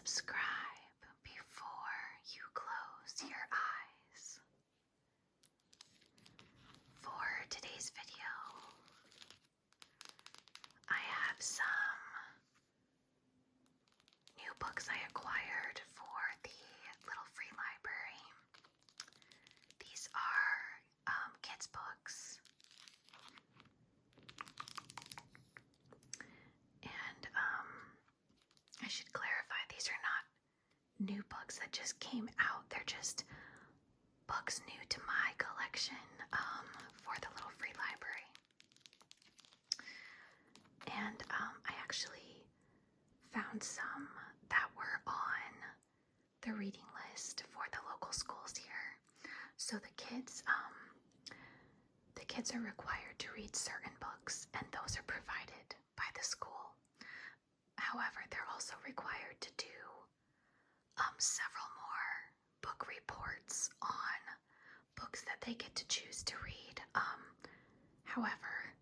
subscribe before you close your eyes. For today's video, I have some new books I acquired for the little free library. These are kids' books. And I should clarify, these are not new books that just came out. They're just books new to my collection for the little free library. And I actually found some that were on the reading list for the local schools here. So the kids are required to read certain books, and those are provided by the school. However, they're also required to do several more book reports on books that they get to choose to read. However,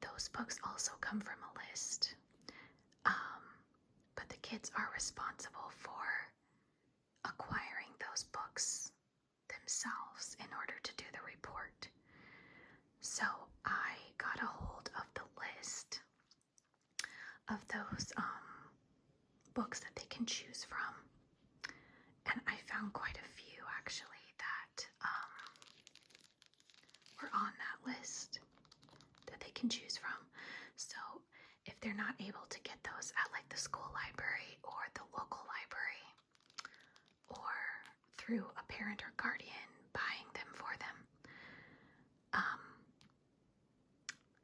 those books also come from a list. But the kids are responsible for acquiring those books themselves in order to do the report. So I got a hold of the list of those books that they can choose from, and I found quite a few actually that were on that list that they can choose from. So if they're not able to get those at like the school library or the local library, or through a parent or guardian buying them for them,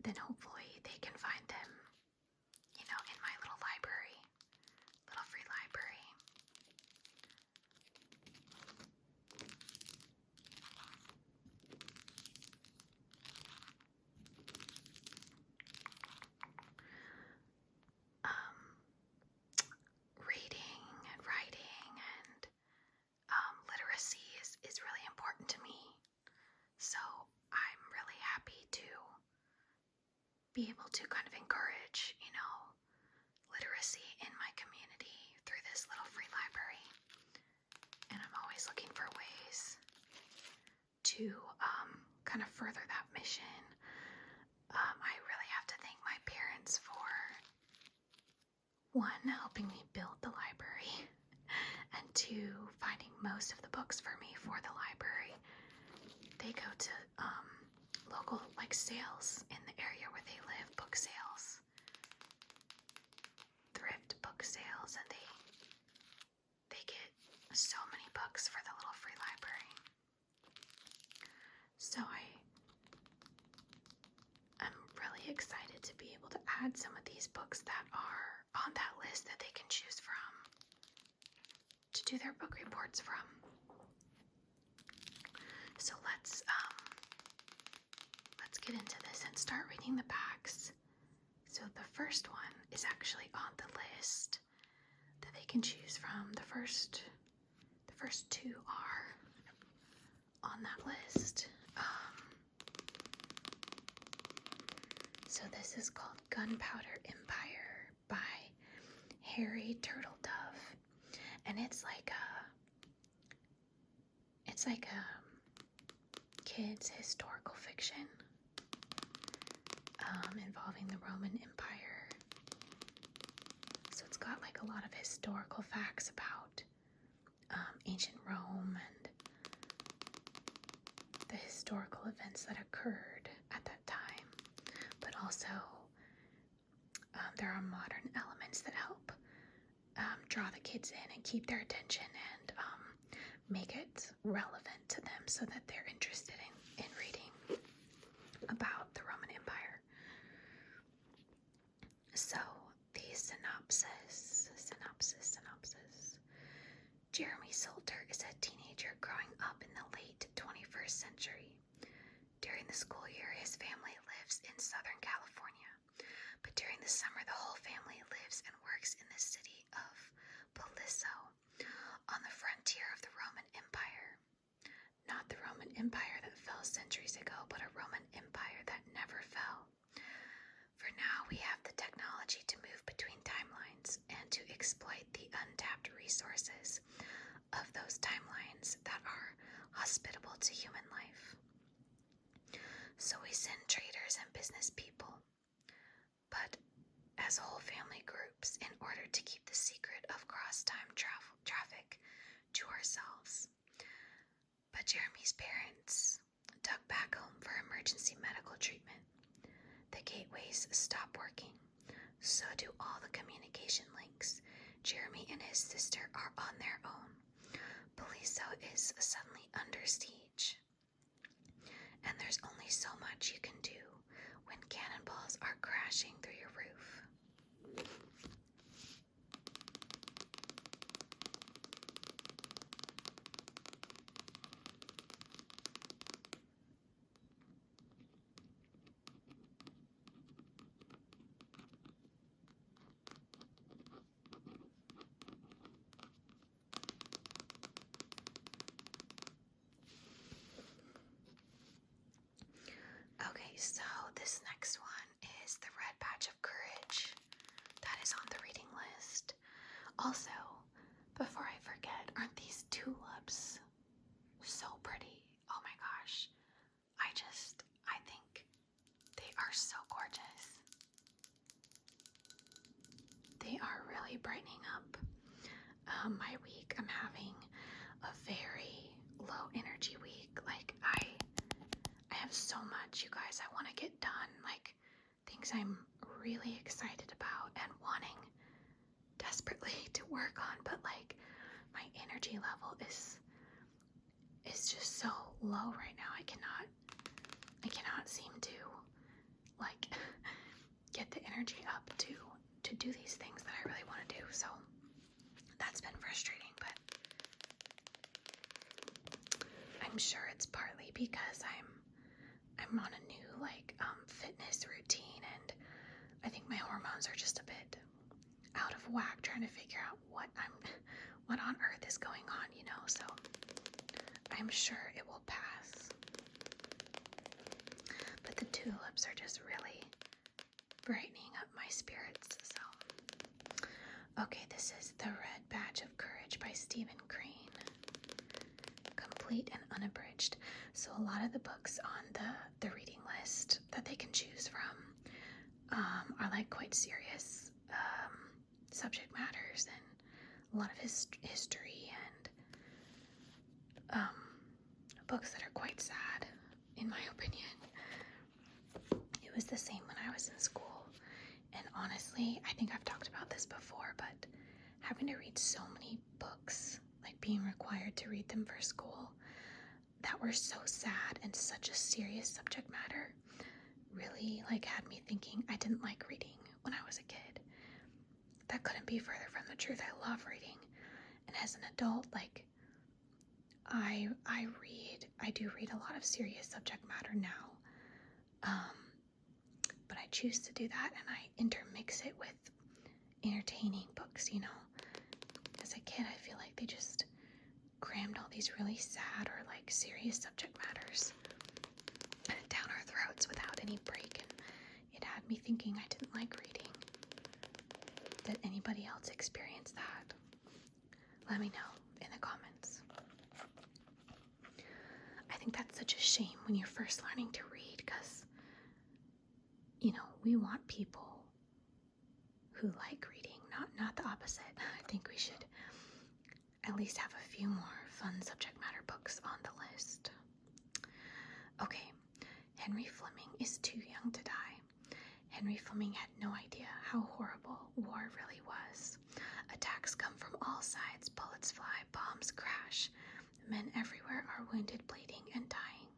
then hopefully they can find them, in my little library, little free library. Reading and writing and literacy is really important to me. So I'm really happy to be able to kind of encourage, literacy in my community through this little free library. And I'm always looking for ways to kind of further that mission. I really have to thank my parents for, one, helping me build the library, and two, finding most of the books for me for the library. They go to local sales in the area where they live, book sales, thrift book sales, and they get so many books for the little free library. So I'm really excited to be able to add some of these books that are on that list that they can choose from to do their book reports from. So let's get into this and start reading the backs. So the first one is actually on the list that they can choose from. The first two are on that list. So this is called Gunpowder Empire by Harry Turtledove, and it's like a kids historical fiction involving the Roman Empire. So it's got a lot of historical facts about ancient Rome and the historical events that occurred at that time, but also there are modern elements that help draw the kids in and keep their attention and make it relevant to them so that they're interested in reading about the Roman Empire. So the synopsis. Jeremy Salter is a teenager growing up in the late 21st century. During the school year, his family lives in Southern California, but during the summer, the whole family lives and works in the city of Polisso, on the frontier of the Roman Empire. Not the Roman Empire that fell centuries ago, but a Roman Empire that never fell. For now, we have the technology to move between timelines and to exploit the untapped resources of those timelines that are hospitable to human life. So we send traders and business people, but as whole family groups, in order to keep the secret of cross-time traffic to ourselves. But Jeremy's parents dug back home for emergency medical treatment. The gateways stop working. So do all the communication links. Jeremy and his sister are on their own. Poliso is suddenly under siege. And there's only so much you can do when cannonballs are crashing through your roof. Okay, so this next one is The Red Patch of Courage. That is on the reading list. Also, before I forget, aren't these tulips so pretty? Oh my gosh. I think they are so gorgeous. They are really brightening up my week. I'm having a very low energy week. Like I have so much, you guys, I want to get done. Like things I'm really excited about and wanting desperately to work on, but like my energy level is just so low right now. I cannot seem to like get the energy up to do these things that I really want to do. So that's been frustrating, but I'm sure it's partly because I'm on a new fitness routine, and I think my hormones are just a bit out of whack, trying to figure out what on earth is going on, you know, so I'm sure it will pass. But the tulips are just really brightening up my spirits, so. Okay, this is The Red Badge of Courage by Stephen Crane. Complete and unabridged. So a lot of the books on the reading list that they can choose from are like quite serious subject matters and a lot of history and books that are quite sad, in my opinion. It was the same when I was in school, and honestly, I think I've talked about this before, but having to read so many books, like being required to read them for school, that were so sad and such a serious subject matter, really had me thinking I didn't like reading when I was a kid. That couldn't be further from the truth. I love reading, and as an adult, I do read a lot of serious subject matter now, but I choose to do that, and I intermix it with entertaining books, you know. As a kid, I feel like they just crammed all these really sad or serious subject matters down our throats without any break, and it had me thinking I didn't like reading. Did anybody else experience that? Let me know in the comments. I think that's such a shame when you're first learning to read, because, you know, we want people who like reading, not the opposite. I think we should at least have a few more fun subject matter books on the list. Okay, Henry Fleming is too young to die. Henry Fleming had no idea how horrible war really was. Attacks come from all sides, bullets fly, bombs crash. Men everywhere are wounded, bleeding, and dying.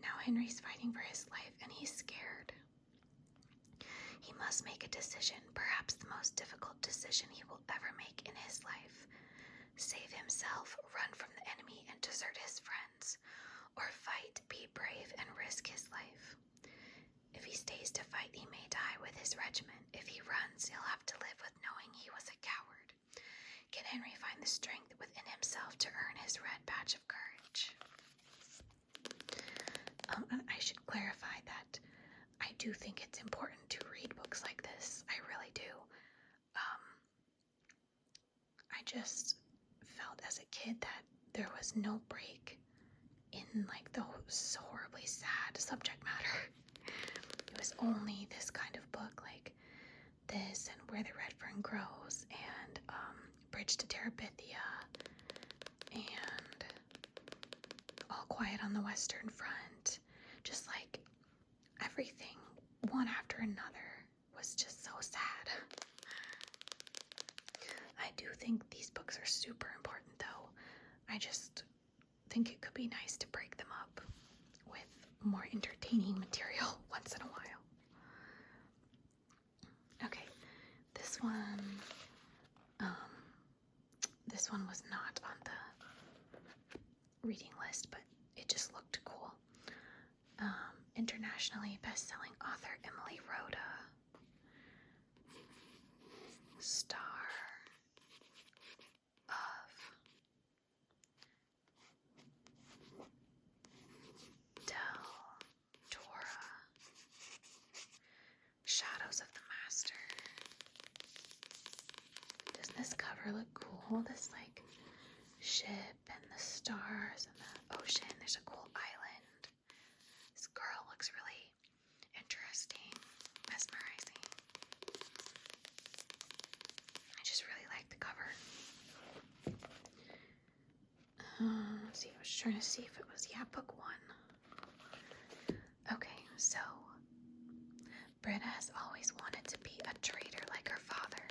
Now Henry's fighting for his life, and he's scared. He must make a decision, perhaps the most difficult decision he will ever make in his life. Save himself, run from the enemy, and desert his friends, or fight, be brave, and risk his life. If he stays to fight, he may die with his regiment. If he runs, he'll have to live with knowing he was a coward. Can Henry find the strength within himself to earn his red badge of courage? And I should clarify that I do do think it's important to read books like this. I really do. I just felt as a kid that there was no break in like the horribly sad subject matter. It was only this kind of book like this and Where the Red Fern Grows and Bridge to Terabithia and All Quiet on the Western Front. Just like everything, one after another, was just so sad. I do think these books are super important though. I just think it could be nice to break them up with more entertaining material once in a while. Okay, this one was not on the reading list, but it just looked cool. Internationally best-selling author Emily Rhoda, star of Del Dora, Shadows of the Master. Doesn't this cover look cool? This like ship and the stars and the ocean. There's a cool island. This girl looks really interesting, mesmerizing. I just really like the cover. Let's see, I was trying to see if it was, book 1. Okay, so Britta has always wanted to be a trader like her father,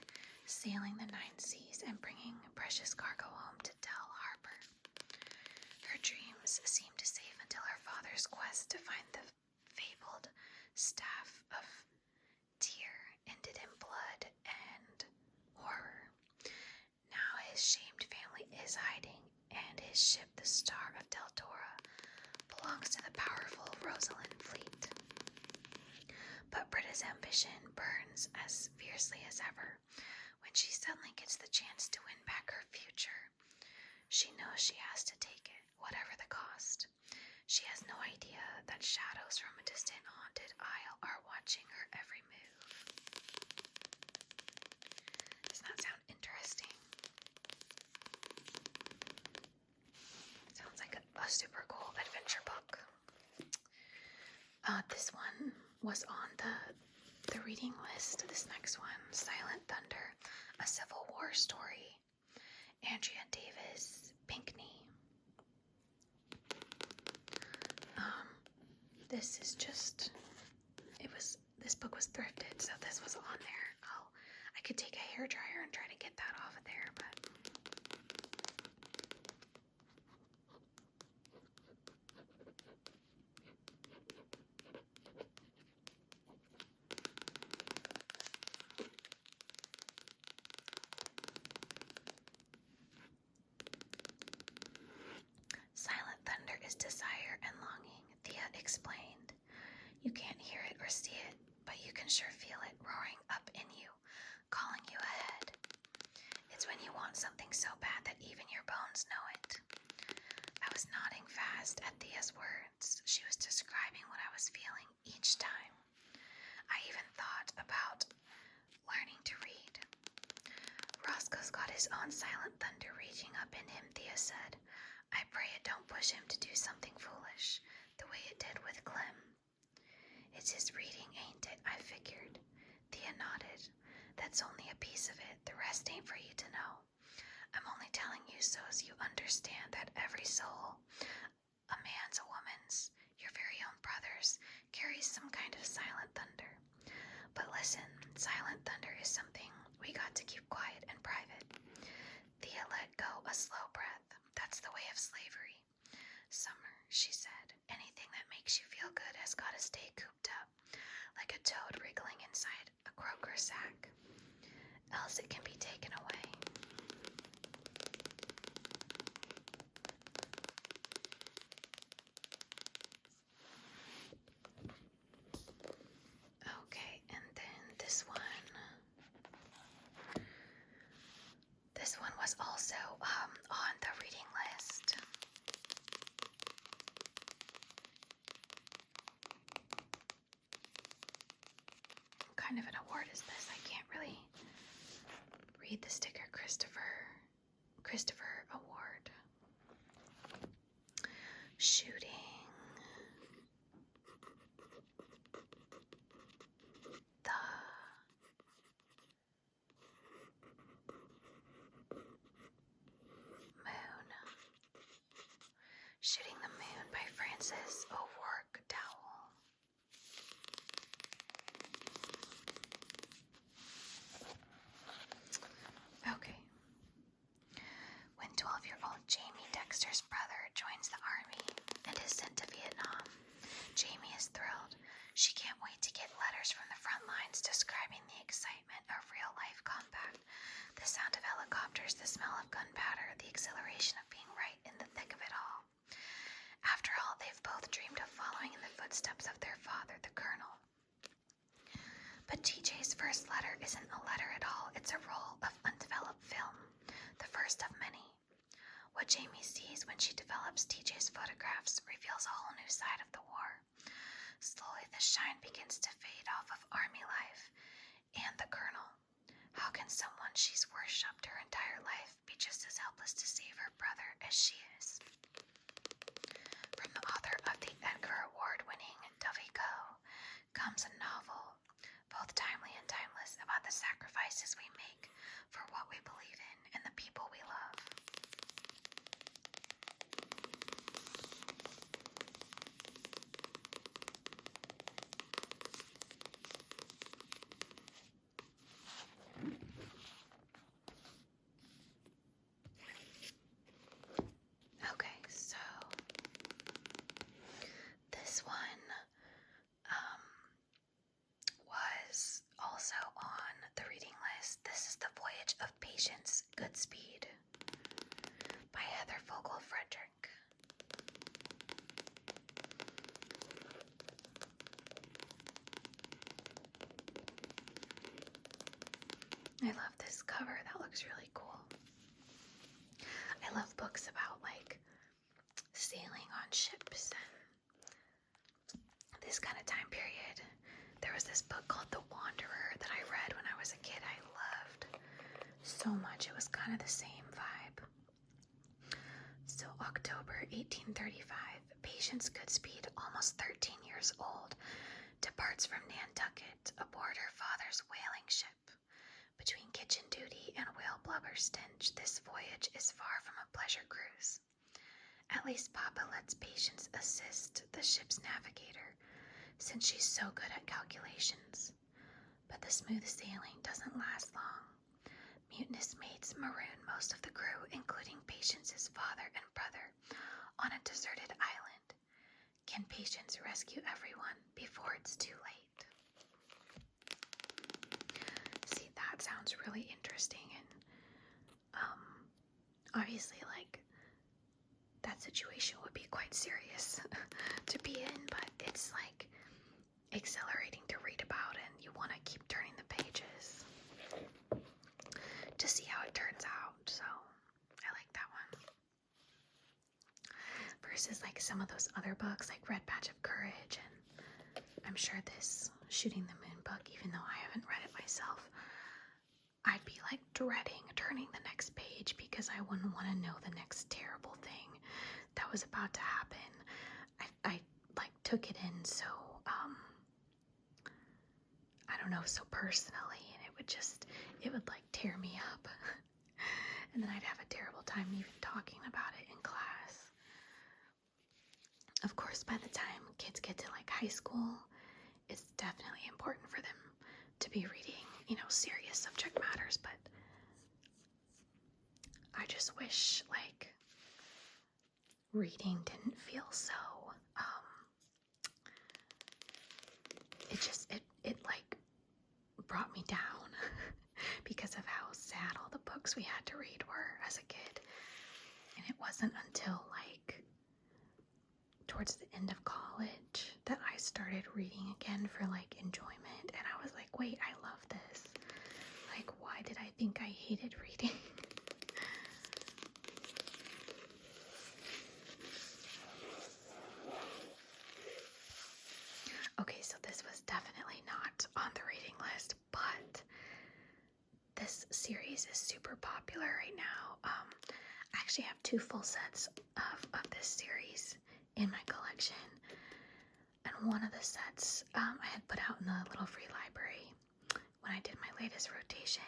sailing the 9 seas and bringing precious cargo home to Del Harbor. Her dreams seemed safe until her father's quest to find the fabled staff of Tyr ended in blood and horror. Now his shamed family is hiding, and his ship, the Star of Del Dora, belongs to the powerful Rosalind fleet. But Britta's ambition burns as fiercely as ever when she suddenly gets the chance to win back her future. She knows she has to take it, whatever the cost. She has no idea that shadows from a distant haunted isle are watching her every move. Doesn't that sound interesting? Sounds like a super cool adventure book. This one was on the reading list. This next one, Silent Thunder, a Civil War story. Andrea Davis Pinkney. This is just, this book was thrifted, so this was on there. I could take a hairdryer and try to get that off of there, but Silent Thunder is desire and longing, Thea explained. You can't hear it or see it, but you can sure feel it roaring up in you, calling you ahead. It's when you want something so bad that even your bones know it. I was nodding fast at Thea's words. She was describing what I was feeling each time. I even thought about learning to read. Roscoe's got his own Silent Thunder raging up in him, Thea said. I pray it don't push him to do something foolish, the way it did with Clem. It's his reading, ain't it? I figured. Thea nodded. That's only a piece of it. The rest ain't for you to know. I'm only telling you so as you understand that every soul, a man's, a woman's, your very own brother's, carries some kind of silent thunder. But listen, silent thunder is something we got to keep quiet and private. Thea let go a slow breath. That's the way of slavery. Summer, she said, anything that makes you feel good has got to stay cooped up, like a toad wriggling inside a croaker sack. Else it can be taken away. Okay, and then this one. award is this? I can't really read the sticker. Christopher Award. Shooting. The Moon. Shooting the Moon by Francis O'Rourke Dowell. Okay. When 12-year-old Jamie Dexter's brother joins the army and is sent to Vietnam, Jamie is thrilled. She can't wait to get letters from the front lines describing the excitement of real-life combat, the sound of helicopters, the smell of gunpowder, the exhilaration of being right in the thick of it all. After all, they've both dreamed of following in the footsteps of their father, the colonel. But TJ's first letter isn't a letter at all. It's a roll of undeveloped film, the first of many. What Jamie sees when she develops TJ's photographs reveals a whole new side of the war. Slowly the shine begins to fade off of army life and the colonel. How can someone she's worshipped her entire life be just as helpless to save her brother as she is? From the author of the Edgar Award-winning Dovey Coe comes a novel, both timely and timeless, about the sacrifices we make for what we believe in and the people we love. Okay, so this one was also on the reading list. This is The Voyage of Patience, Goodspeed by Heather Vogel Frederick. I love this cover. That looks really cool. I love books about like sailing on ships and this kind of time period. There was this book called The Wanderer that I read when I was a kid. I loved so much. It was kind of the same vibe. So October 1835, Patience Goodspeed, almost 13 years old, departs from Nantucket aboard her father's whaling ship. Between kitchen duty and whale blubber stench, this voyage is far from a pleasure cruise. At least Papa lets Patience assist the ship's navigator, since she's so good at calculations. But the smooth sailing doesn't last long. Mutinous mates maroon most of the crew, including Patience's father and brother, on a deserted island. Can Patience rescue everyone before it's too late? See, that sounds really interesting, and obviously, like, that situation would be quite serious to be in, but it's like exhilarating to read about, and you want to keep turning the pages to see how it turns out. So I like that one versus like some of those other books like Red Patch of Courage, and I'm sure this Shooting the Moon book, even though I haven't read it myself, I'd be like dreading turning the next page because I wouldn't want to know the next terrible thing that was about to happen. I like took it in so I don't know, so personally, and it would like tear me up and then I'd have a terrible time even talking about it in class. Of course, by the time kids get to like high school, it's definitely important for them to be reading, you know, serious subject matters, but I just wish like reading didn't feel so it like brought me down because of how sad all the books we had to read were as a kid. And it wasn't until like towards the end of college that I started reading again for like enjoyment, and I was like, wait, I love this. Like, why did I think I hated reading? Okay, so this was definitely not on the reading list, but series is super popular right now. I actually have 2 full sets of this series in my collection. And one of the sets I had put out in the little free library when I did my latest rotation.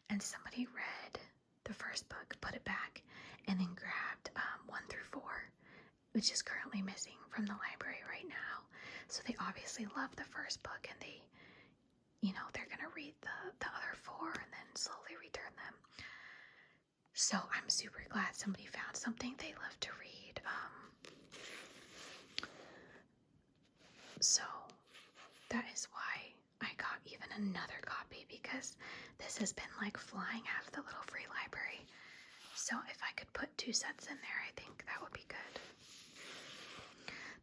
And somebody read the first book, put it back, and then grabbed 1 through 4, which is currently missing from the library right now. So they obviously love the first book, and they, they're going to read the other 4 and then slowly return them. So I'm super glad somebody found something they love to read. So that is why I got even another copy, because this has been like flying out of the little free library. So if I could put 2 sets in there, I think that would be good.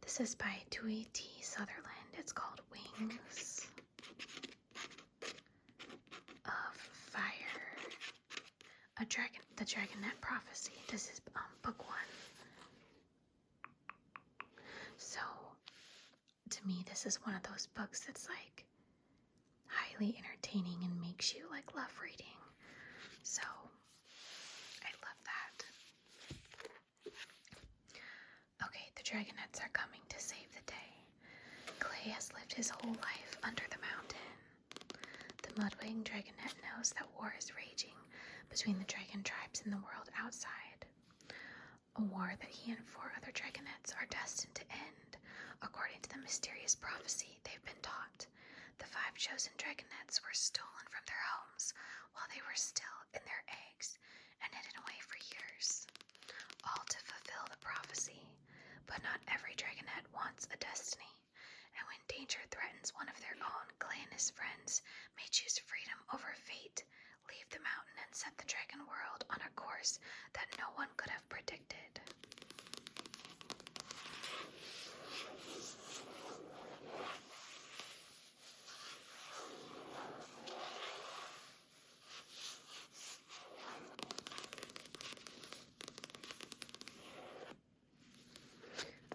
This is by Dewey T. Sutherland. It's called Wings of Fire. The Dragonette Prophecy. This is book 1. So, to me, this is one of those books that's like highly entertaining and makes you like love reading. So, I love that. Okay, the Dragonettes are coming to save the day. Clay has lived his whole life under the mountain. The Mudwing Dragonette knows that war is raging between the dragon tribes and the world outside. A war that he and 4 other Dragonettes are destined to end, according to the mysterious prophecy they've been taught. The 5 chosen Dragonettes were stolen from their homes while they were still in their eggs and hidden away for years, all to fulfill the prophecy. But not every Dragonette wants a destiny, and when danger threatens one of their own, Clay and his friends may choose freedom over fate, leave the mountain, and set the dragon world on a course that no one could have predicted.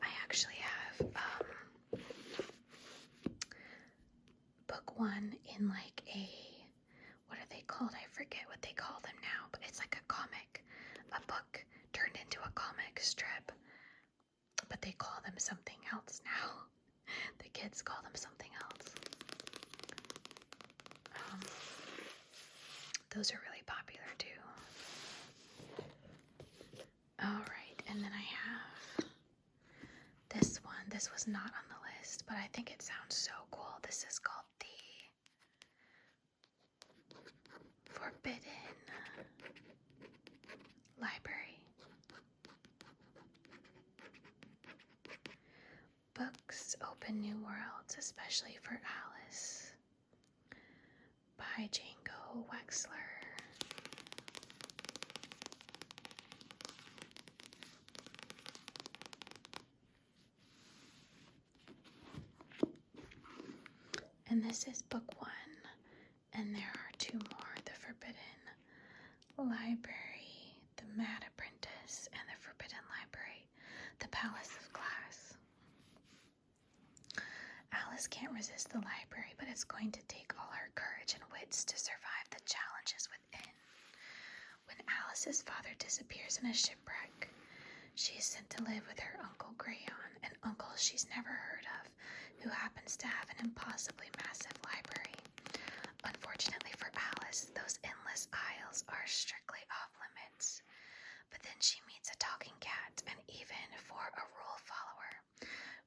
I actually have book 1 in like what are they called? I forget what they call them now, but it's like a comic, a book turned into a comic strip, but they call them something else now. The kids call them something else. Those are really popular too. Alright, and then I have this one. This was not on the list, but I think it sounds so cool. This is called The Forbidden Library. Books open new worlds, especially for Alice, by Django Wexler. And this is book 1, and there are 2 more: The Forbidden Library, The Mad Apprentice, and The Forbidden Library, The Palace of Glass. Alice can't resist the library, but it's going to take all her courage and wits to survive the challenges within. When Alice's father disappears in a shipwreck, she is sent to live with her Uncle Grayon, an uncle she's never heard of, who happens to have an impossibly massive library. Unfortunately for Alice, those endless aisles are strictly off limits. But then she meets a talking cat, and even for a rule follower,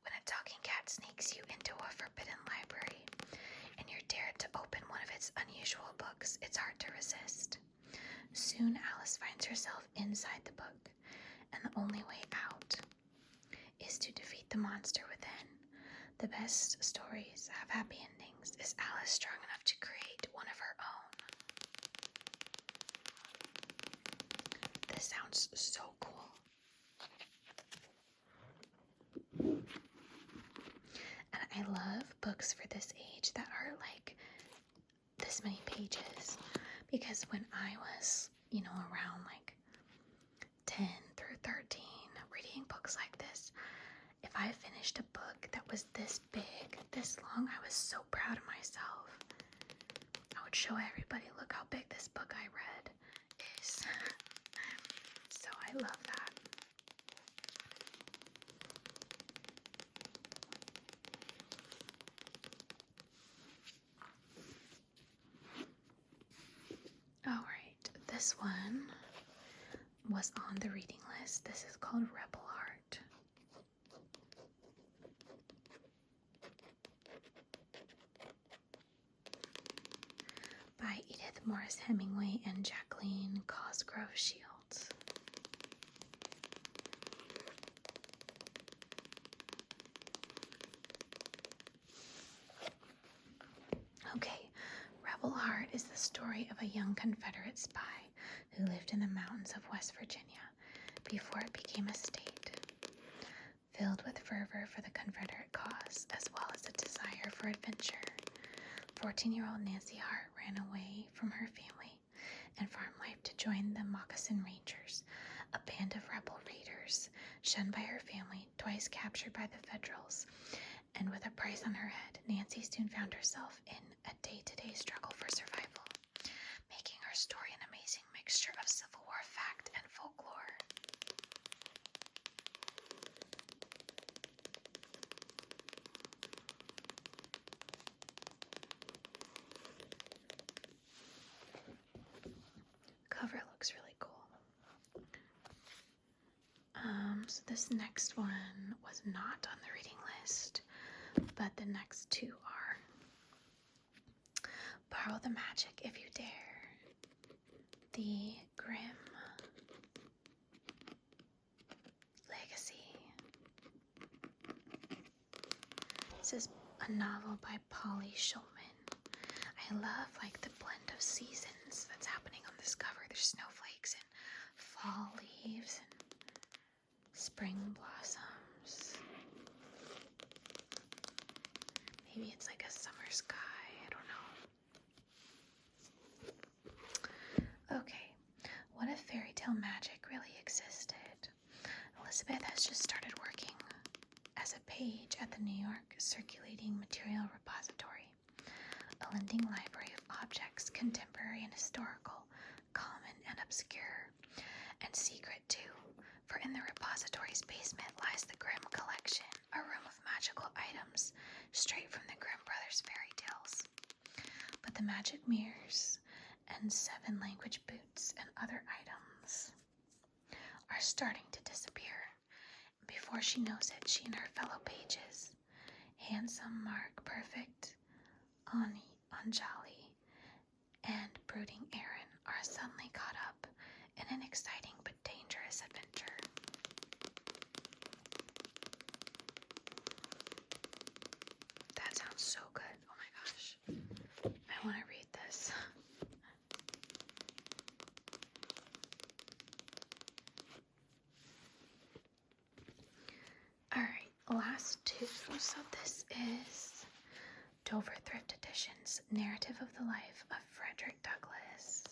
when a talking cat sneaks you into a forbidden library and you're dared to open one of its unusual books, it's hard to resist. Soon Alice finds herself inside the book, and the only way out is to defeat the monster within. The best stories have happy endings. Is Alice strong enough to create one of her own? This sounds so cool. And I love books for this age that are like this many pages, because when I was, around like 10 through 13, reading books like this, if I finished a book that was this big, this long, I was so proud of myself. I would show everybody, look how big this book I read is. So I love that. Alright, this one was on the reading list. This is called Rebel Heart. By Edith Morris Hemingway and Jacqueline Cosgrove Shields. Okay, Rebel Heart is the story of a young Confederate spy who lived in the mountains of West Virginia before it became a state. Filled with fervor for the Confederate cause as well as a desire for adventure, 14-year-old Nancy Hart ran away from her family and farm life to join the Moccasin Rangers, a band of rebel raiders shunned by her family, twice captured by the Federals. And with a price on her head, Nancy soon found herself in a day-to-day struggle for survival, making her story an amazing mixture of Civil War fact and folklore. Cover looks really cool. So this next one was not on the reading list, but the next two are Borrow the Magic If You Dare, The Grimm Legacy. This is a novel by Polly Shulman. I love like the blend of seasons that's happening on this cover. There's snowflakes and fall leaves and spring blossoms. Maybe it's like a summer sky, I don't know. Okay, what if fairy tale magic really existed? Elizabeth has just started working as a page at the New York Circulating Material Repository, a lending library of objects, contemporary and historical, common and obscure, and secret too, for in the repository's basement lies the Grimm collection, a room of magical items straight from the Grimm brothers' fairy tales. But the magic mirrors and 7-language boots and other items are starting to disappear. Before she knows it, she and her fellow pages, handsome Mark, perfect Ani, Anjali, and brooding Aaron, are suddenly caught up in an exciting but dangerous adventure. That sounds so good. Oh my gosh. I want to read this. Alright, last two. So this is Dover Thrift Edition's Narrative of the Life of Frederick Douglass.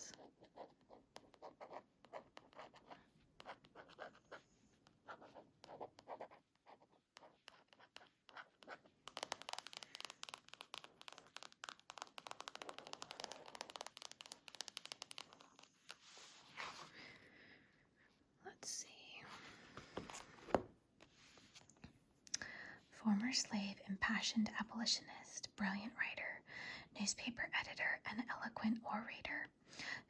Let's see. Former slave, impassioned abolitionist, brilliant writer, newspaper editor, and eloquent orator,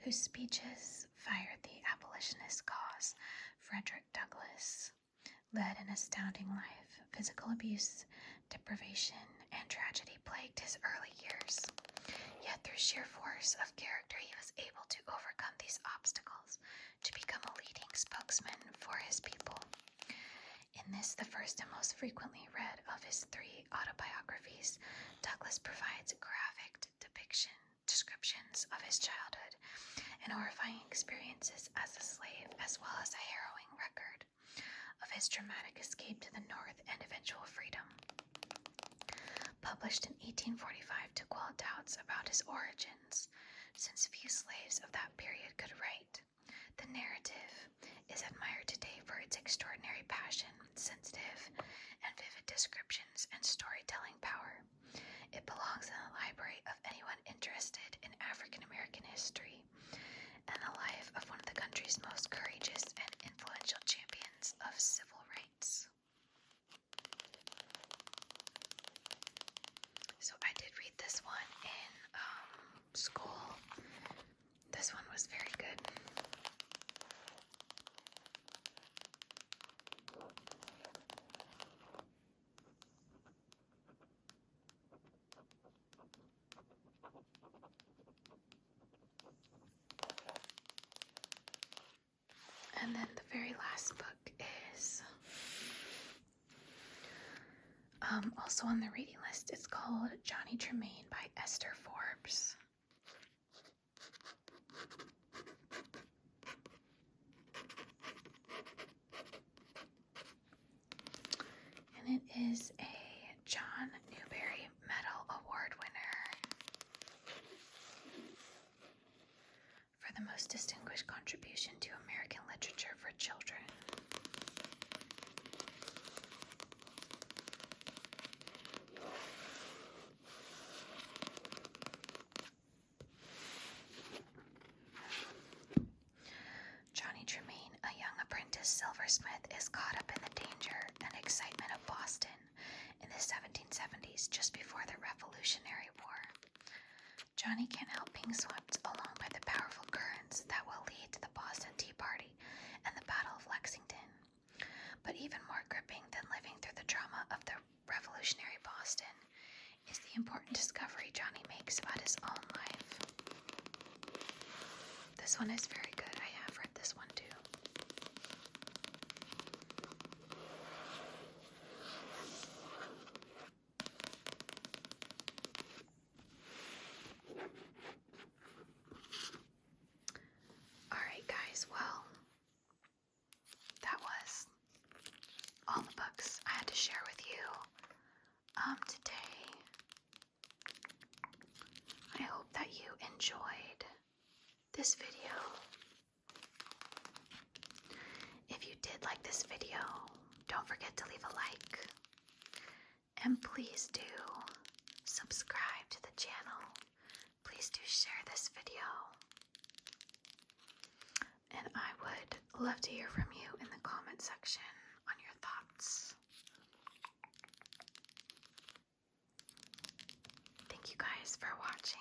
whose speeches fired the abolitionist cause, Frederick Douglass led an astounding life. Physical abuse, deprivation, and tragedy plagued his early years. Yet through sheer force of character, he was able to overcome these obstacles to become a leading spokesman for his people. In this, the first and most frequently read of his 3 autobiographies, Douglass provides graphic descriptions of his childhood and horrifying experiences as a slave, as well as a harrowing record of his dramatic escape to the North and eventual freedom. Published in 1845 to quell doubts about his origins, since few slaves of that period could write, the narrative is admired today for its extraordinary passion, sensitive and vivid descriptions, and storytelling power. It belongs in the library of anyone interested in African history and the life of one of the country's most courageous and influential champions of civil rights. So I did read this one in school. This one was very good. And then the very last book is also on the reading list. It's called Johnny Tremain by Esther Forbes. And it is a John Newbery Medal Award winner for the most distinguished contribution to American literature for children. Johnny Tremain, a young apprentice silversmith, is caught up in the danger and excitement of Boston in the 1770s, just before the Revolutionary War. Johnny can't help being swept along by the powerful currents that will lead to the Boston Tea Party and the Battle of Lexington. But even more gripping than living through the drama of the revolutionary Boston is the important discovery Johnny makes about his own life. This one is very good. I have read this one too. Alright guys, well, that was all the books I had to share with you today. I hope that you enjoyed this video. If you did like this video, don't forget to leave a like. And please do subscribe to the channel. Please do share this video. And I would love to hear from you in the comment section on your thoughts. Thank you guys for watching.